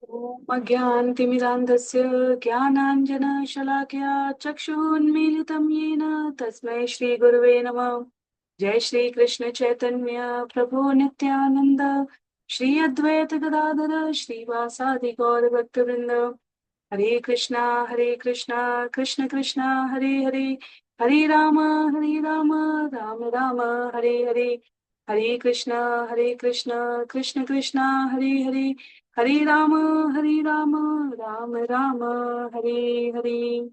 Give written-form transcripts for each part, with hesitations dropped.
ॐ अज्ञानतिमिरान्धस्य ज्ञानाञ्जनशलाकया चक्षुरुन्मीलितं येन तस्मै श्रीगुरवे नमः। जय श्री कृष्ण चैतन्य प्रभु नित्यानंद श्री अद्वैत गदाधर श्रीवासादि गौर भक्तवृंद। हरे कृष्णा कृष्ण कृष्णा हरे हरे, हरे राम राम राम हरे हरे। हरे कृष्णा कृष्ण कृष्णा हरे हरे, हरे राम राम राम हरे हरे।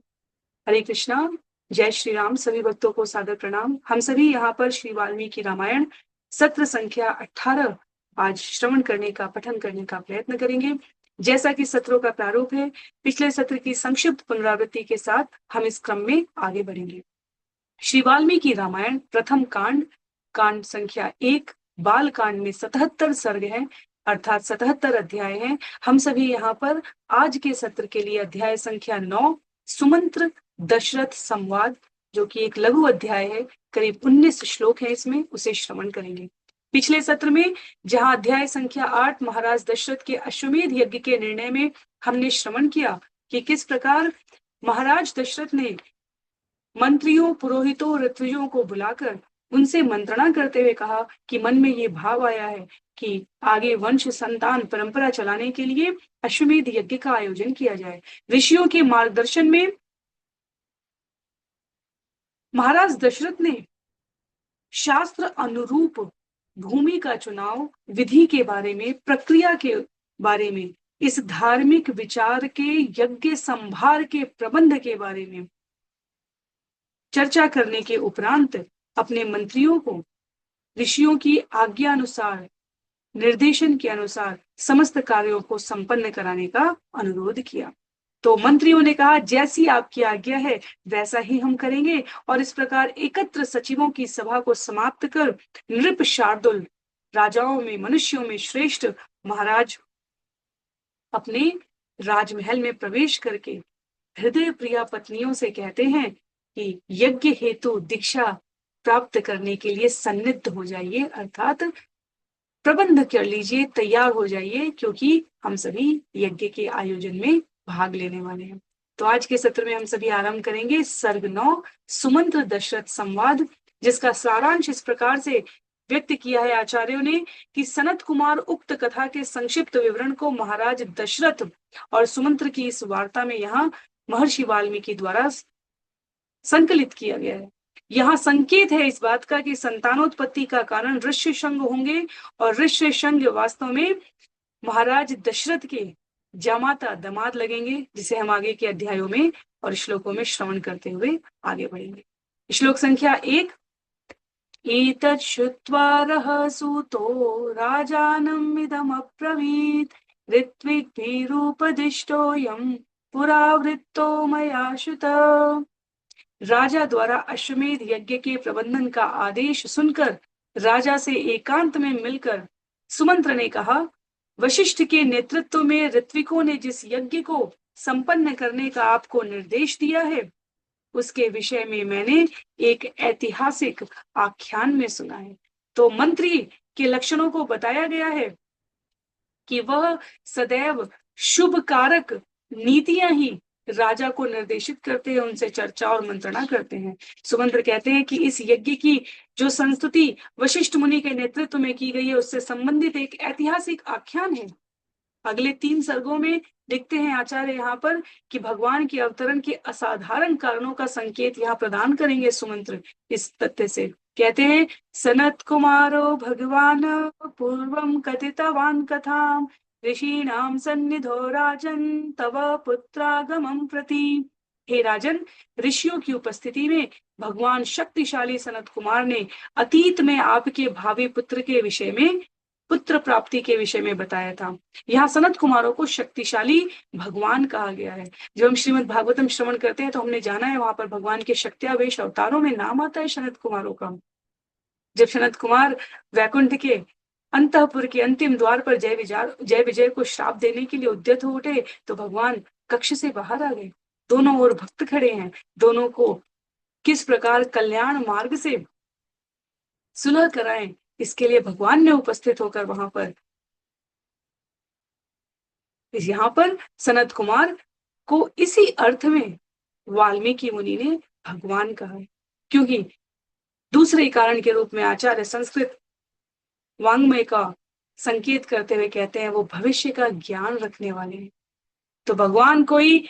हरे कृष्णा। जय श्री राम। सभी भक्तों को सादर प्रणाम। हम सभी यहाँ पर श्री वाल्मीकि रामायण सत्र संख्या 18 आज श्रवण करने का, पठन करने का प्रयत्न करेंगे। जैसा कि सत्रों का प्रारूप है, पिछले सत्र की संक्षिप्त पुनरावृत्ति के साथ हम इस क्रम में आगे बढ़ेंगे। श्री वाल्मीकि रामायण प्रथम कांड, कांड संख्या 1, बाल कांड में 77 सर्ग है, अर्थात 77 अध्याय हैं। हम सभी यहाँ पर आज के सत्र के लिए अध्याय संख्या 9, सुमंत्र दशरथ संवाद, जो कि एक लघु अध्याय है, करीब 19 श्लोक है इसमें, उसे श्रवण करेंगे। पिछले सत्र में जहां अध्याय संख्या 8 महाराज दशरथ के अश्वमेध यज्ञ के निर्णय में हमने श्रवण किया कि किस प्रकार महाराज दशरथ ने मंत्रियों, पुरोहितों, ऋत्विजों को बुलाकर उनसे मंत्रणा करते हुए कहा कि मन में ये भाव आया है कि आगे वंश संतान परंपरा चलाने के लिए अश्वमेध यज्ञ का आयोजन किया जाए। ऋषियों के मार्गदर्शन में महाराज दशरथ ने शास्त्र अनुरूप भूमि का चुनाव, विधि के बारे में, प्रक्रिया के बारे में, इस धार्मिक विचार के, यज्ञ संभार के प्रबंध के बारे में चर्चा करने के उपरांत अपने मंत्रियों को ऋषियों की आज्ञा अनुसार, निर्देशन के अनुसार समस्त कार्यों को संपन्न कराने का अनुरोध किया। तो मंत्रियों ने कहा, जैसी आपकी आज्ञा है वैसा ही हम करेंगे। और इस प्रकार एकत्र सचिवों की सभा को समाप्त कर नृप शार्दुल, राजाओं में, मनुष्यों में श्रेष्ठ महाराज अपने राजमहल में प्रवेश करके हृदय प्रिया पत्नियों से कहते हैं कि यज्ञ हेतु दीक्षा प्राप्त करने के लिए सन्निध हो जाइए, अर्थात प्रबंध कर लीजिए, तैयार हो जाइए, क्योंकि हम सभी यज्ञ के आयोजन में भाग लेने वाले हैं। तो आज के सत्र में हम सभी आरंभ करेंगे सर्ग 9, सुमंत्र दशरथ संवाद, जिसका सारांश इस प्रकार से व्यक्त किया है आचार्यों ने कि सनत कुमार उक्त कथा के संक्षिप्त विवरण को महाराज दशरथ और सुमंत्र की इस वार्ता में यहाँ महर्षि वाल्मीकि द्वारा संकलित किया गया है। यहाँ संकेत है इस बात का कि संतानोत्पत्ति का कारण ऋष्य शृंग होंगे, और ऋष्य शृंग वास्तव में महाराज दशरथ के जामाता, दामाद लगेंगे, जिसे हम आगे के अध्यायों में और श्लोकों में श्रवण करते हुए आगे बढ़ेंगे। श्लोक संख्या 1, एतत् श्रुत्वा रहसूतो राजानम् इदमब्रवीत् ऋत्विग्भिरुपदिष्टोऽयं पुरावृत्तो मया श्रुतः। राजा द्वारा अश्वमेध यज्ञ के प्रबंधन का आदेश सुनकर राजा से एकांत में मिलकर सुमंत्र ने कहा, वशिष्ठ के नेतृत्व में ऋत्विकों ने जिस यज्ञ को संपन्न करने का आपको निर्देश दिया है, उसके विषय में मैंने एक ऐतिहासिक आख्यान में सुना है। तो मंत्री के लक्षणों को बताया गया है कि वह सदैव शुभ कारक नीतियां ही राजा को निर्देशित करते हैं, उनसे चर्चा और मंत्रणा करते हैं। सुमंत्र कहते हैं कि इस यज्ञ की जो संस्तुति वशिष्ठ मुनि के नेतृत्व में की गई है, उससे संबंधित एक ऐतिहासिक आख्यान है। अगले 3 सर्गों में देखते हैं आचार्य यहाँ पर कि भगवान के अवतरण के असाधारण कारणों का संकेत यहाँ प्रदान करेंगे सुमंत्र इस तथ्य से। कहते हैं, सनत कुमारो भगवान पूर्वम कथितवान कथाम ऋषीणाम सन्निधो राजन तव पुत्रागमं प्रति। हे राजन, ऋषियों की उपस्थिति में भगवान शक्तिशाली सनत कुमार ने अतीत में आपके भावी पुत्र के विषय में, पुत्र प्राप्ति के विषय में बताया था। यहाँ सनत कुमारों को शक्तिशाली भगवान कहा गया है। जब हम श्रीमद् भागवतम श्रवण करते हैं तो हमने जाना है वहां पर भगवान के शक्त्यावेश अवतारों में नाम आता है सनत कुमारों का। जब सनत कुमार वैकुंठ के अंतःपुर के अंतिम द्वार पर जय विजय को श्राप देने के लिए उद्यत हो उठे, तो भगवान कक्ष से बाहर आ गए। दोनों ओर भक्त खड़े हैं, दोनों को किस प्रकार कल्याण मार्ग से सुलह कराएं, इसके लिए भगवान ने उपस्थित होकर वहां पर यहाँ पर सनत कुमार को इसी अर्थ में वाल्मीकि मुनि ने भगवान कहा है, क्योंकि दूसरे कारण के रूप में आचार्य संस्कृत वांग्मय का संकेत करते हुए कहते हैं वो भविष्य का ज्ञान रखने वाले हैं। तो भगवान कोई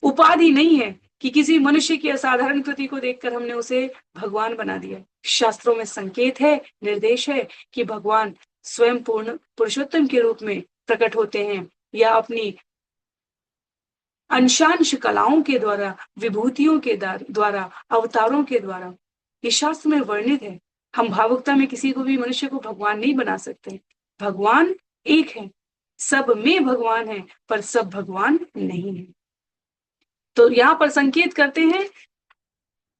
उपाधि नहीं है कि किसी मनुष्य की असाधारण कृति को देखकर हमने उसे भगवान बना दिया। शास्त्रों में संकेत है, निर्देश है कि भगवान स्वयं पूर्ण पुरुषोत्तम के रूप में प्रकट होते हैं या अपनी अंशांश कलाओं के द्वारा, विभूतियों के द्वारा, अवतारों के द्वारा। ये शास्त्र में वर्णित है। हम भावुकता में किसी को भी मनुष्य को भगवान नहीं बना सकते। भगवान एक है, सब में भगवान है, पर सब भगवान नहीं है। तो यहाँ पर संकेत करते हैं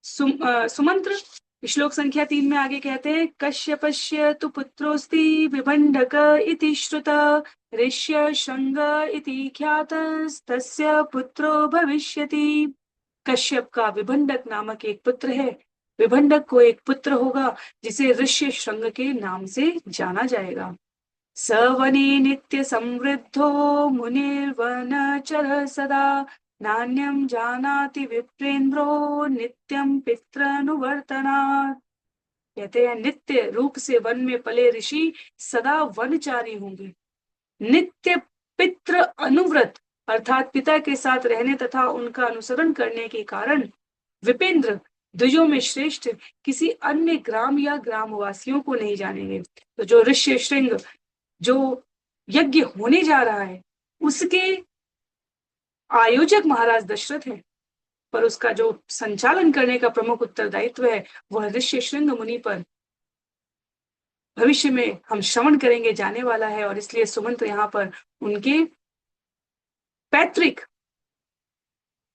सुमंत्र श्लोक संख्या 3 में आगे कहते हैं कश्यपस्य तु पुत्रोस्ति विभंडक इति श्रुता ऋष्य शृंग इति ख्यातस्तस्य पुत्रो भविष्यति। कश्यप का विभंडक नामक एक पुत्र है। विभंडक को एक पुत्र होगा जिसे ऋष्य शृंग के नाम से जाना जाएगा। सवने नित्य समृद्धो मुनिर्वनचर सदा नान्यम जानाति विप्रेंद्रो नित्यम पितृनुवर्तनात्। कहते हैं नित्य रूप से वन में पले ऋषि सदा वनचारी होंगे। नित्य पितृ अनुव्रत अर्थात पिता के साथ रहने तथा उनका अनुसरण करने के कारण विपेंद्र द्विजों में श्रेष्ठ किसी अन्य ग्राम या ग्रामवासियों को नहीं जानेंगे। तो जो ऋष्य श्रृंग जो यज्ञ होने जा रहा है उसके आयोजक महाराज दशरथ है, पर उसका जो संचालन करने का प्रमुख उत्तरदायित्व है वह ऋष्य शृंग मुनि पर भविष्य में हम श्रवण करेंगे जाने वाला है। और इसलिए सुमंत्र यहाँ पर उनके पैतृक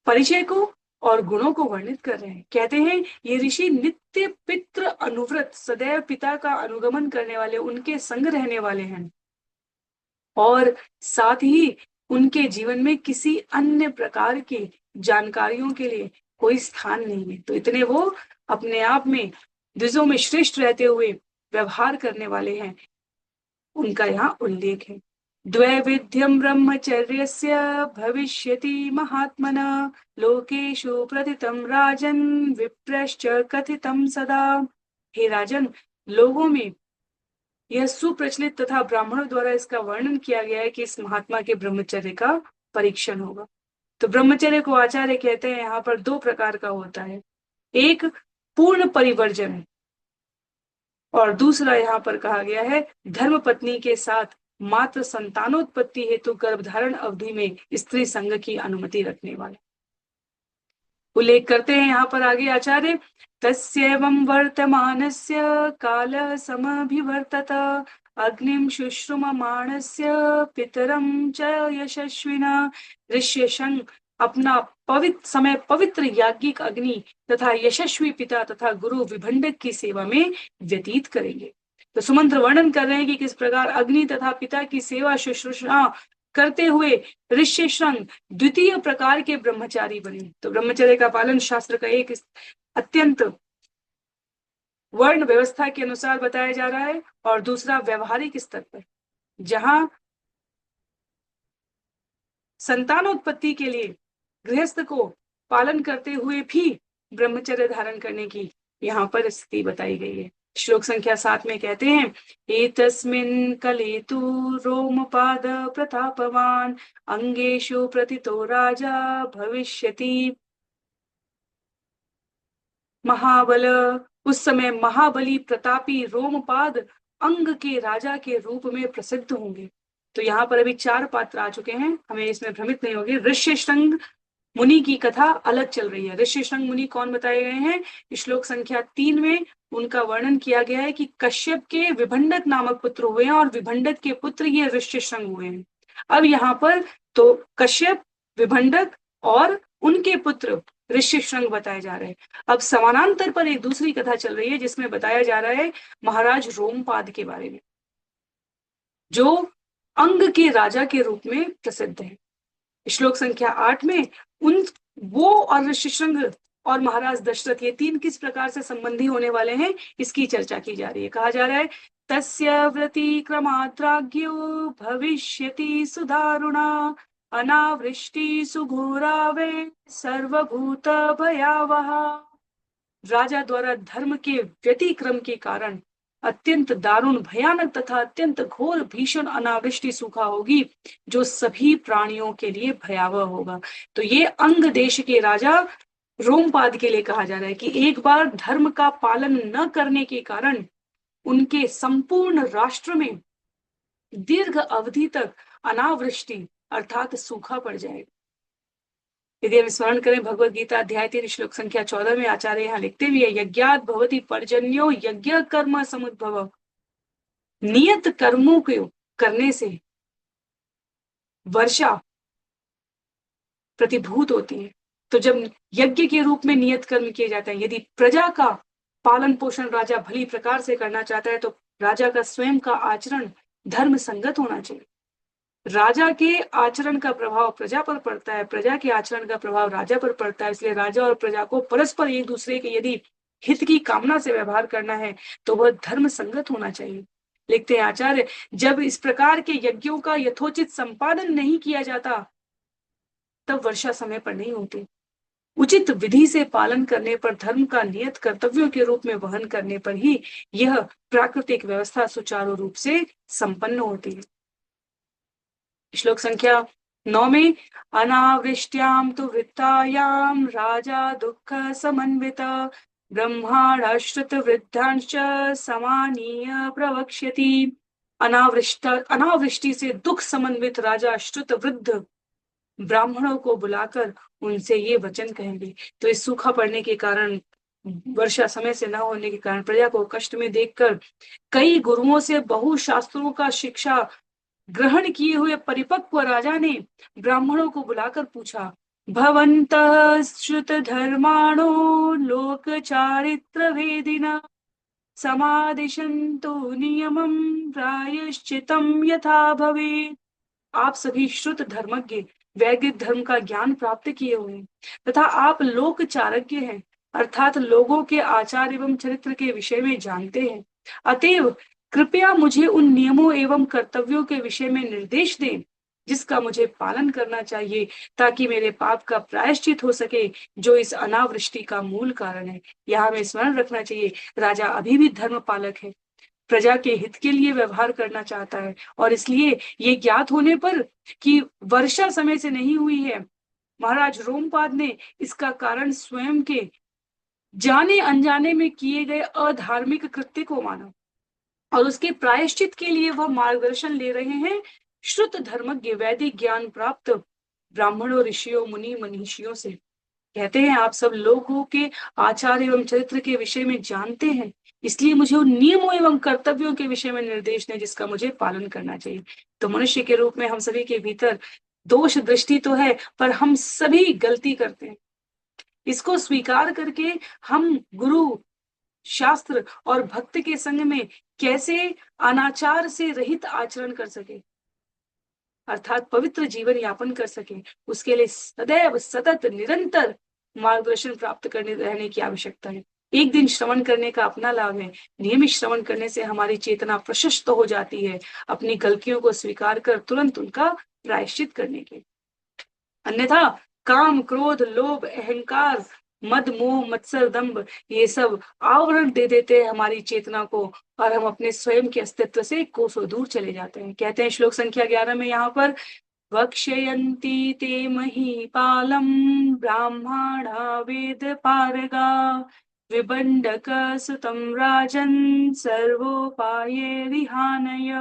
परिचय को और गुणों को वर्णित कर रहे हैं। कहते हैं ये ऋषि नित्य पितृ अनुव्रत सदैव पिता का अनुगमन करने वाले, उनके संग रहने वाले हैं और साथ ही उनके जीवन में किसी अन्य प्रकार की जानकारियों के लिए कोई स्थान नहीं है। तो इतने वो अपने आप में द्विजों में श्रेष्ठ रहते हुए व्यवहार करने वाले हैं, उनका यहाँ उल्लेख है। द्वैविध्यम ब्रह्मचर्यस्य भविष्यति महात्मना लोकेषु प्रतितम राजन विप्रश्च कथितम सदा। हे राजन, लोगों में यह सुप्रचलित तथा ब्राह्मणों द्वारा इसका वर्णन किया गया है कि इस महात्मा के ब्रह्मचर्य का परीक्षण होगा। तो ब्रह्मचर्य को आचार्य कहते हैं यहाँ पर दो प्रकार का होता है, एक पूर्ण परिवर्जन और दूसरा यहाँ पर कहा गया है धर्म पत्नी के साथ मात्र संतानोत्पत्ति हेतु गर्भधारण अवधि में स्त्री संग की अनुमति रखने वाले। उल्लेख करते हैं यहाँ पर आगे आचार्य तस्यैवं वर्तमानस्य कालः समभिवर्तत अग्निं शुश्रूममाणस्य पितरं च यशस्विना। ऋष्यशृंग अपना पवित्र याज्ञिक अग्नि तथा यशस्वी पिता तथा गुरु विभंडक की सेवा में व्यतीत करेंगे। तो सुमंत्र वर्णन कर रहे हैं कि किस प्रकार अग्नि तथा पिता की सेवा शुश्रूषा करते हुए ऋष्यशृंग द्वितीय प्रकार के ब्रह्मचारी बने। तो ब्रह्मचर्य का पालन शास्त्र का एक अत्यंत वर्ण व्यवस्था के अनुसार बताया जा रहा है और दूसरा व्यवहारिक स्तर पर, जहां संतानोत्पत्ति के लिए गृहस्थ को पालन करते हुए भी ब्रह्मचर्य धारण करने की यहाँ पर स्थिति बताई गई है। श्लोक संख्या 7 में कहते हैं एतस्मिन् कले तु रोमपाद प्रतापवान अंगेषु प्रतितो राजा भविष्यति महाबल। उस समय महाबली प्रतापी रोमपाद अंग के राजा के रूप में प्रसिद्ध होंगे। तो यहाँ पर अभी 4 पात्र आ चुके हैं, हमें इसमें भ्रमित नहीं होगी। ऋष्यशृंग मुनि की कथा अलग चल रही है। ऋष्यशृंग मुनि कौन बताए गए हैं? श्लोक संख्या 3 में उनका वर्णन किया गया है कि कश्यप के विभंडक नामक पुत्र हुए हैं और विभंडक के पुत्र ये ऋष्यशृंग हुए हैं। अब यहाँ पर तो कश्यप, विभंडक और उनके पुत्र ऋष्यशृंग बताए जा रहे हैं। अब समानांतर पर एक दूसरी कथा चल रही है जिसमें बताया जा रहा है महाराज रोमपाद के बारे में, जो अंग के राजा के रूप में प्रसिद्ध है। श्लोक संख्या 8 में वो और ऋष्यशृंग और महाराज दशरथ ये 3 किस प्रकार से संबंधी होने वाले हैं इसकी चर्चा की जा रही है। कहा जा रहा है तस्य व्यतिक्रमाद्राज्ञो भविष्यति सुदारुणा अनावृष्टि सुघोरावे सर्वभूत भयावह। राजा द्वारा धर्म के व्यतिक्रम के कारण अत्यंत दारुण भयानक तथा अत्यंत घोर भीषण अनावृष्टि सूखा होगी जो सभी प्राणियों के लिए भयावह होगा। तो ये अंग देश के राजा रोमपाद के लिए कहा जा रहा है कि एक बार धर्म का पालन न करने के कारण उनके संपूर्ण राष्ट्र में दीर्घ अवधि तक अनावृष्टि अर्थात सूखा पड़ जाएगा। यदि हम स्मरण करें भगवत गीता अध्याय 3 श्लोक संख्या 14 में आचार्य यहाँ लिखते भी है, यज्ञात भवति पर्जन्यो यज्ञ कर्म समुद्भव। नियत कर्मों को करने से वर्षा प्रतिभूत होती है। तो जब यज्ञ के रूप में नियत कर्म किए जाते हैं, यदि प्रजा का पालन पोषण राजा भली प्रकार से करना चाहता है तो राजा का स्वयं का आचरण धर्म संगत होना चाहिए। राजा के आचरण का प्रभाव प्रजा पर पड़ता है, प्रजा के आचरण का प्रभाव राजा पर पड़ता है। इसलिए राजा और प्रजा को परस्पर एक दूसरे के यदि हित की कामना से व्यवहार करना है तो वह धर्म संगत होना चाहिए। लिखते हैं आचार्य, जब इस प्रकार के यज्ञों का यथोचित संपादन नहीं किया जाता तब वर्षा समय पर नहीं होती। उचित विधि से पालन करने पर, धर्म का नियत कर्तव्यों के रूप में वहन करने पर ही यह प्राकृतिक व्यवस्था सुचारू रूप से संपन्न होती है। श्लोक संख्या 9 में, अनावृष्ट्याम तु वृत्तायाम राजा दुःख समन्वित ब्रह्मांडाश्रित वृद्धांश समानीय प्रवक्ष्यति। अनावृष्टि से दुख समन्वित राजा श्रुत वृद्ध ब्राह्मणों को बुलाकर उनसे ये वचन कहेंगे। तो इस सूखा पड़ने के कारण, वर्षा समय से न होने के कारण प्रजा को कष्ट में देखकर कई गुरुओं से बहु शास्त्रों का शिक्षा ग्रहण किए हुए परिपक्व राजा ने ब्राह्मणों को बुलाकर पूछा, भवन्तः श्रुत धर्माणो लोक चारित्र वेदिना समादिशन्तु नियमं प्रायश्चितं यथा भवेत्। आप सभी श्रुत धर्मज्ञ वैदिक धर्म का ज्ञान प्राप्त किए हुए तथा आप लोक चारज्ञ हैं, अर्थात लोगों के आचार एवं चरित्र के विषय में जानते हैं। अतएव कृपया मुझे उन नियमों एवं कर्तव्यों के विषय में निर्देश दें जिसका मुझे पालन करना चाहिए ताकि मेरे पाप का प्रायश्चित हो सके जो इस अनावृष्टि का मूल कारण है। यहाँ हमें स्मरण रखना चाहिए, राजा अभी भी धर्म पालक है, प्रजा के हित के लिए व्यवहार करना चाहता है और इसलिए ये ज्ञात होने पर कि वर्षा समय से नहीं हुई है, महाराज रोमपाद ने इसका कारण स्वयं के जाने अनजाने में किए गए अधार्मिक कृत्य को माना और उसके प्रायश्चित के लिए वह मार्गदर्शन ले रहे हैं श्रुत धर्मज्ञ वैदिक ज्ञान प्राप्त ब्राह्मणों, ऋषियों, मुनि, मनीषियों से। कहते हैं आप सब लोगों के आचार एवं चरित्र के विषय में जानते हैं, इसलिए मुझे उन नियमों एवं कर्तव्यों के विषय में निर्देश दें जिसका मुझे पालन करना चाहिए। तो मनुष्य के रूप में हम सभी के भीतर दोष दृष्टि तो है, पर हम सभी गलती करते हैं। इसको स्वीकार करके हम गुरु, शास्त्र और भक्त के संग में कैसे अनाचार से रहित आचरण कर सके, अर्थात पवित्र जीवन यापन कर सके, उसके लिए सदैव सतत निरंतर मार्गदर्शन प्राप्त करने रहने की आवश्यकता है। एक दिन श्रवण करने का अपना लाभ है, नियमित श्रवण करने से हमारी चेतना प्रशस्त हो जाती है अपनी गलतियों को स्वीकार कर तुरंत उनका प्रायश्चित करने के। अन्यथा काम, क्रोध, लोभ, अहंकार, मद, मोह, मत्सर, दंभ ये सब आवरण दे देते हैं हमारी चेतना को और हम अपने स्वयं के अस्तित्व से कोसों दूर चले जाते हैं। कहते हैं श्लोक संख्या 11 में यहाँ पर, वक्ष्यन्ति ते महीपालम ब्राह्मणा वेद पारगा विबंडक सुतम राजन सर्वोपाये विहानय।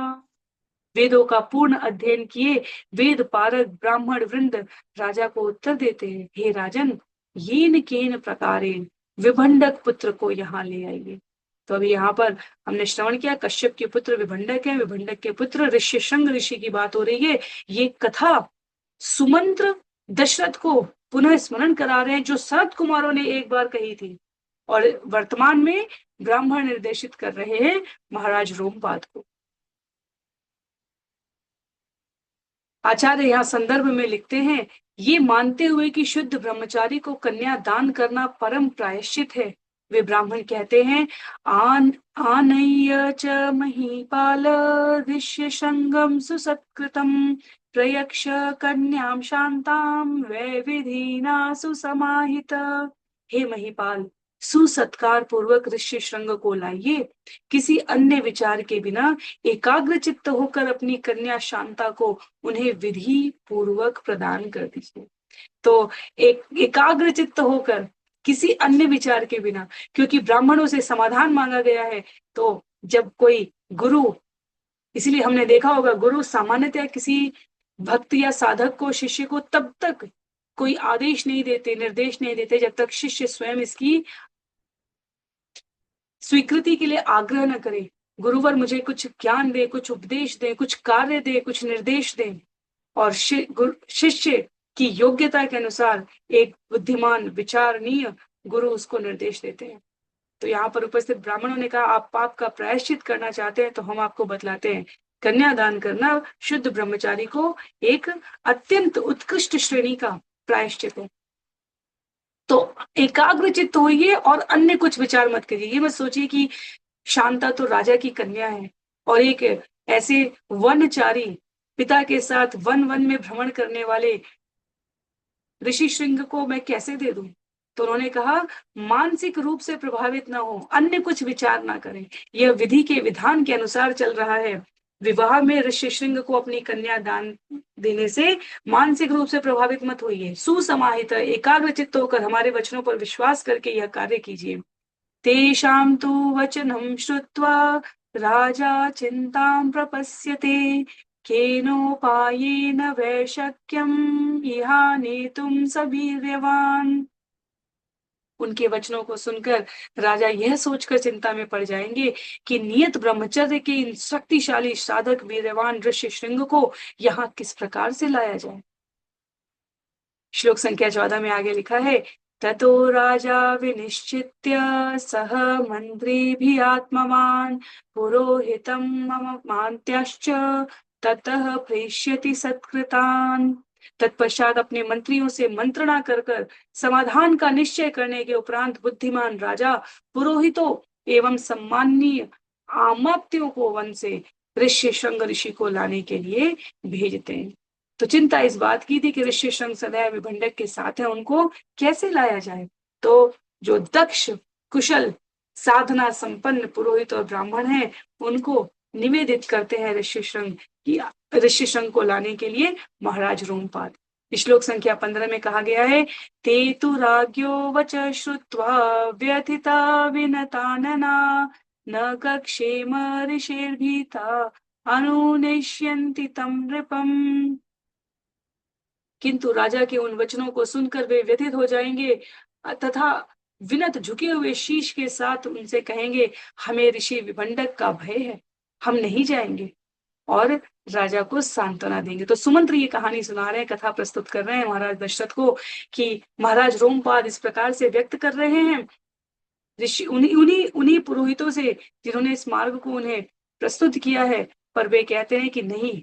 वेदों का पूर्ण अध्ययन किए वेद पारक ब्राह्मण वृंद राजा को उत्तर देते हैं, हे राजन, येन केन प्रकारेण विभंडक पुत्र को यहाँ ले आइए। तो अभी यहाँ पर हमने श्रवण किया, कश्यप के पुत्र विभंडक है, विभंडक के पुत्र ऋष्यशृंग ऋषि की बात हो रही है। ये कथा सुमंत्र दशरथ को पुनः स्मरण करा रहे हैं जो शरद कुमारों ने एक बार कही थी और वर्तमान में ब्राह्मण निर्देशित कर रहे हैं महाराज रोमपाद को। आचार्य यहाँ संदर्भ में लिखते हैं, ये मानते हुए कि शुद्ध ब्रह्मचारी को कन्या दान करना परम प्रायश्चित है, वे ब्राह्मण कहते हैं, आनय्य च महीपाल ऋष्य श्रृंगम सुसत्कृतम प्रयक्ष कन्याम शांताम वै विधिना सुसमाहित। हे महीपाल, सुसत्कार पूर्वक ऋष्य श्रृंग को लाइए, किसी अन्य विचार के बिना एकाग्र चित्त होकर अपनी कन्या शांता को उन्हें विधि पूर्वक प्रदान कर दीजिए। तो एकाग्र चित्त होकर किसी अन्य विचार के बिना, क्योंकि ब्राह्मणों से समाधान मांगा गया है। तो जब कोई गुरु, इसलिए हमने देखा होगा गुरु सामान्यतः किसी भक्त या साधक को, शिष्य को तब तक कोई आदेश नहीं देते, निर्देश नहीं देते जब तक शिष्य स्वयं इसकी स्वीकृति के लिए आग्रह न करे। गुरुवर मुझे कुछ ज्ञान दे, कुछ उपदेश दे, कुछ कार्य दे, कुछ निर्देश दे, और शिष्य की योग्यता के अनुसार एक बुद्धिमान विचारणीय गुरु उसको निर्देश देते हैं। तो यहाँ पर उपस्थित ब्राह्मणों ने कहा, आप पाप का प्रायश्चित करना चाहते हैं तो हम आपको बतलाते हैं, कन्यादान करना शुद्ध ब्रह्मचारी को एक अत्यंत उत्कृष्ट श्रेणी का प्रायश्चित है। तो एकाग्र चित्त होइए और अन्य कुछ विचार मत करिए। ये मत सोचिए कि शांता तो राजा की कन्या है और एक ऐसे वनचारी पिता के साथ वन वन में भ्रमण करने वाले ऋषि श्रृंग को मैं कैसे दे दूं। तो उन्होंने कहा, मानसिक रूप से प्रभावित ना हो, अन्य कुछ विचार ना करें, यह विधि के विधान के अनुसार चल रहा है। विवाह में ऋषि श्रृंग को अपनी कन्या दान देने से मानसिक रूप से प्रभावित मत होइए, सुसमाहित एकाग्र चित्त होकर हमारे वचनों पर विश्वास करके यह कार्य कीजिए। तेषां तु वचनं श्रुत्वा राजा चिंतां प्रपश्यते, केनोपायेन वै शक्यम् इहा नेतुं सवीर्यवान्। उनके वचनों को सुनकर राजा यह सोचकर चिंता में पड़ जाएंगे कि नियत ब्रह्मचर्य के इन शक्तिशाली साधक वीरवान ऋषि श्रृंग को यहाँ किस प्रकार से लाया जाए। श्लोक संख्या 14 में आगे लिखा है, ततो राजा विनिश्चित्य सह मंत्रिभिः आत्मवान् पुरोहितं मम मान्त्याश्च ततः प्रेष्यति सत्कृतान्। तत्पश्चात अपने मंत्रियों से मंत्रणा कर कर समाधान का निश्चय करने के उपरांत बुद्धिमान राजा पुरोहितों एवं सम्माननीय आमात्यों को वन से ऋषि श्रृंग ऋषि को लाने के लिए भेजते हैं। तो चिंता इस बात की थी कि ऋषि श्रृंग सदैव विभंडक के साथ है, उनको कैसे लाया जाए। तो जो दक्ष कुशल साधना संपन्न पुरोहित और ब्राह्मण हैं, उनको निवेदित करते हैं ऋषि श्रृंग को लाने के लिए महाराज रोमपाद। श्लोक संख्या 15 में कहा गया है, ते तु राज्ञो वच श्रुत्वा व्यथिता विनतानना न कक्षेम ऋषिर्भीता अनुनेष्यन्ति तं नृपम्। किंतु राजा के उन वचनों को सुनकर वे व्यथित हो जाएंगे तथा विनत झुके हुए शीश के साथ उनसे कहेंगे, हमें ऋषि विभंडक का भय है, हम नहीं जाएंगे, और राजा को सांत्वना देंगे। तो सुमंत्र ये कहानी सुना रहे हैं, कथा प्रस्तुत कर रहे हैं महाराज दशरथ को कि महाराज रोमपाद इस प्रकार से व्यक्त कर रहे हैं ऋषि उन्हीं पुरोहितों से जिन्होंने इस मार्ग को उन्हें प्रस्तुत किया है, पर वे कहते हैं कि नहीं,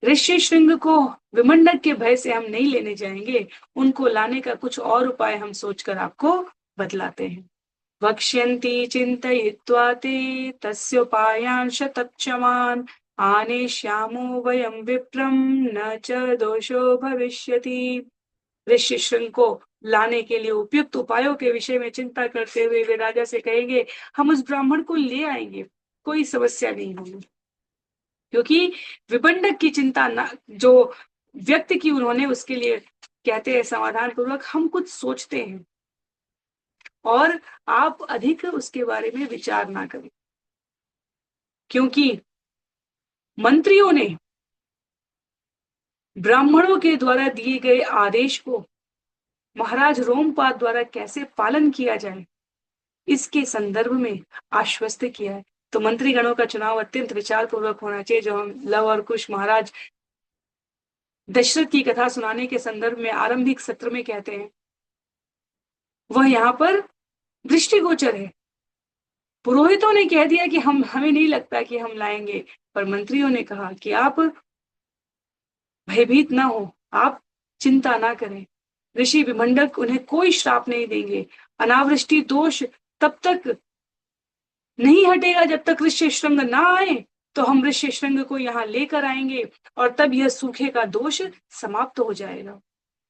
ऋषि श्रृंग को विमंडक के भय से हम नहीं लेने जाएंगे, उनको लाने का कुछ और उपाय हम सोचकर आपको बतलाते हैं। वक्ष्यन्ति चिन्तयित्वा ते तस्योपायान् शतक्षमान् आनेष्यामो वयं विप्रं न च दोषो भविष्यति। ऋषि श्रृंग को लाने के लिए उपयुक्त उपायों के विषय में चिंता करते हुए वे राजा से कहेंगे, हम उस ब्राह्मण को ले आएंगे, कोई समस्या नहीं होगी। क्योंकि विभंडक की चिंता ना जो व्यक्त की उन्होंने, उसके लिए कहते हैं समाधान पूर्वक हम कुछ सोचते हैं और आप अधिक उसके बारे में विचार ना करें। क्योंकि मंत्रियों ने ब्राह्मणों के द्वारा दिए गए आदेश को महाराज रोमपाद द्वारा कैसे पालन किया जाए, इसके संदर्भ में आश्वस्त किया है। तो मंत्रीगणों का चुनाव अत्यंत विचार पूर्वक होना चाहिए। जो हम लव और कुश महाराज दशरथ की कथा सुनाने के संदर्भ में आरंभिक सत्र में कहते हैं, वह यहाँ पर दृष्टिगोचर है। पुरोहितों ने कह दिया कि हमें नहीं लगता कि हम लाएंगे, पर मंत्रियों ने कहा कि आप भयभीत ना हो, आप चिंता ना करें, ऋषि विभंडक उन्हें कोई श्राप नहीं देंगे, अनावृष्टि दोष तब तक नहीं हटेगा जब तक ऋष्य श्रृंग ना आए, तो हम ऋष्य श्रृंग को यहाँ लेकर आएंगे और तब यह सूखे का दोष समाप्त हो जाएगा।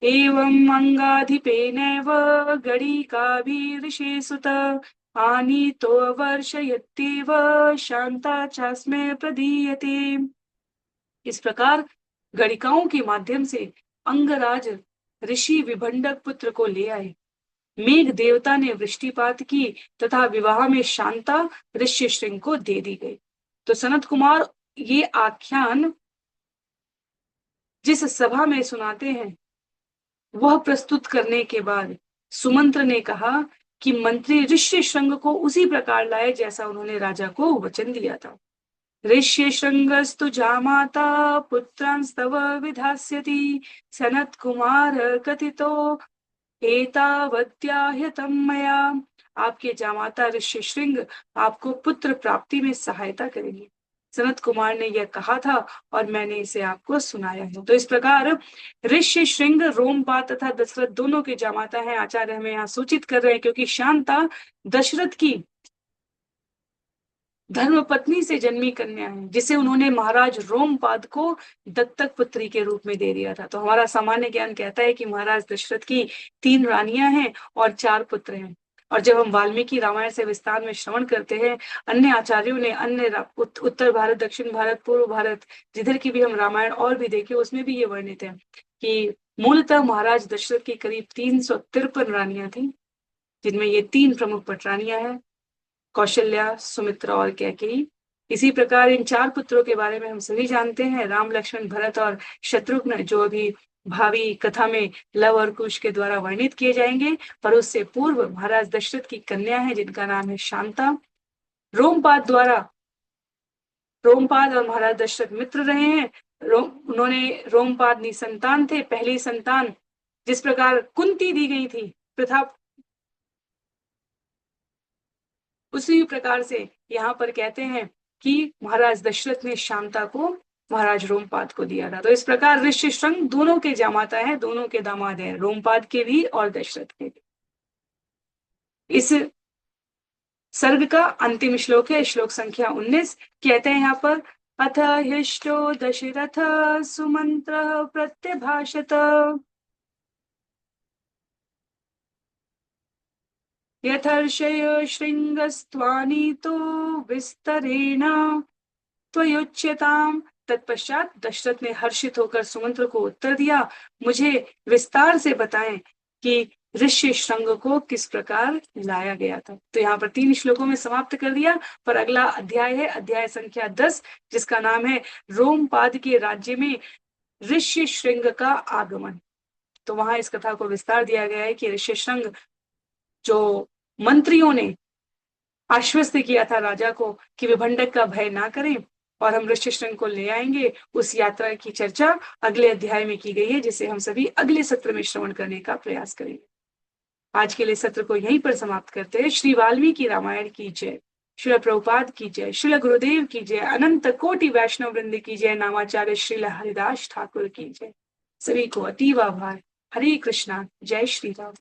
एवं अंगाधिपेनैव गणिकाभिर्षे सुत आनीतो वर्षयत्येव शांता चास्मे प्रदीयते। इस प्रकार गणिकाओं के माध्यम से अंगराज ऋषि विभंडक पुत्र को ले आए। मेघ देवता ने वृष्टिपात की तथा विवाह में शांता ऋष्य श्रृंग को दे दी गई। तो सनत कुमार ये आख्यान जिस सभा में सुनाते हैं, वह प्रस्तुत करने के बाद सुमंत्र ने कहा कि मंत्री ऋष्य श्रृंग को उसी प्रकार लाए जैसा उन्होंने राजा को वचन दिया था। ऋष्य श्रृंगस्तु जामाता पुत्रांस्तव विधास्यति सनत कुमार कथितो एतावत्याह्यतं मया। आपके जामाता ऋष्य श्रृंग आपको पुत्र प्राप्ति में सहायता करेंगे, सनत कुमार ने यह कहा था और मैंने इसे आपको सुनाया है। तो इस प्रकार ऋष्य श्रृंग रोमपाद तथा दशरथ दोनों के जामाता हैं, आचार्य हमें यहाँ सूचित कर रहे हैं, क्योंकि शांता दशरथ की धर्म पत्नी से जन्मी कन्या है, जिसे उन्होंने महाराज रोमपाद को दत्तक पुत्री के रूप में दे दिया था। तो हमारा सामान्य ज्ञान कहता है कि महाराज दशरथ की 3 रानियां हैं और 4 पुत्र हैं। और जब हम वाल्मीकि रामायण से विस्तार में श्रवण करते हैं, अन्य आचार्यों ने उत्तर भारत, दक्षिण भारत, पूर्व भारत, जिधर की भी हम रामायण और भी देखे, उसमें भी ये वर्णित है कि मूलतः महाराज दशरथ की करीब 353 रानियां थी, जिनमें ये 3 प्रमुख पटरानियां हैं, कौशल्या, सुमित्रा और कैकेयी। इसी प्रकार इन 4 पुत्रों के बारे में हम सभी जानते हैं, राम, लक्ष्मण, भरत और शत्रुघ्न, जो अभी भावी कथा में लव और कुश के द्वारा वर्णित किए जाएंगे। पर उससे पूर्व महाराज दशरथ की कन्या है जिनका नाम है शांता। रोमपाद और महाराज दशरथ मित्र रहे हैं। रोमपाद निसंतान थे, पहली संतान जिस प्रकार कुंती दी गई थी प्रथा, उसी प्रकार से यहाँ पर कहते हैं कि महाराज दशरथ ने शांता को महाराज रोमपाद को दिया था। तो इस प्रकार ऋष्य श्रृंग दोनों के जामाता है, दोनों के दामाद हैं, रोमपाद के भी और दशरथ के भी। इस सर्ग का अंतिम श्लोक है, श्लोक संख्या 19। कहते हैं यहाँ पर, अथ हिष्टो दशरथ सुमंत्र प्रत्यभाषत यथर्षय श्रृंगस्त्वानीतो विस्तरेण त्वयोच्यताम्। तत्पश्चात दशरथ ने हर्षित होकर सुमंत्र को उत्तर दिया, मुझे विस्तार से बताएं कि ऋष्य श्रृंग को किस प्रकार लाया गया था। तो यहाँ पर 3 श्लोकों में समाप्त कर दिया, पर अगला अध्याय है, अध्याय संख्या 10, जिसका नाम है रोमपाद के राज्य में ऋष्य श्रृंग का आगमन। तो वहां इस कथा को विस्तार दिया गया है कि ऋष्य श्रृंग, जो मंत्रियों ने आश्वस्त किया था राजा को कि विभंडक का भय ना करें और हम ऋष्य श्रृंग को ले आएंगे, उस यात्रा की चर्चा अगले अध्याय में की गई है, जिसे हम सभी अगले सत्र में श्रवण करने का प्रयास करेंगे। आज के लिए सत्र को यहीं पर समाप्त करते हैं। श्री वाल्मीकि रामायण की जय, श्रील प्रभुपाद की जय, श्रील गुरुदेव की जय, अनंत कोटि वैष्णव वृंद की जय, नामाचार्य श्रील हरिदास ठाकुर की जय। सभी को अतीव आभार। हरे कृष्णा, जय श्री राम।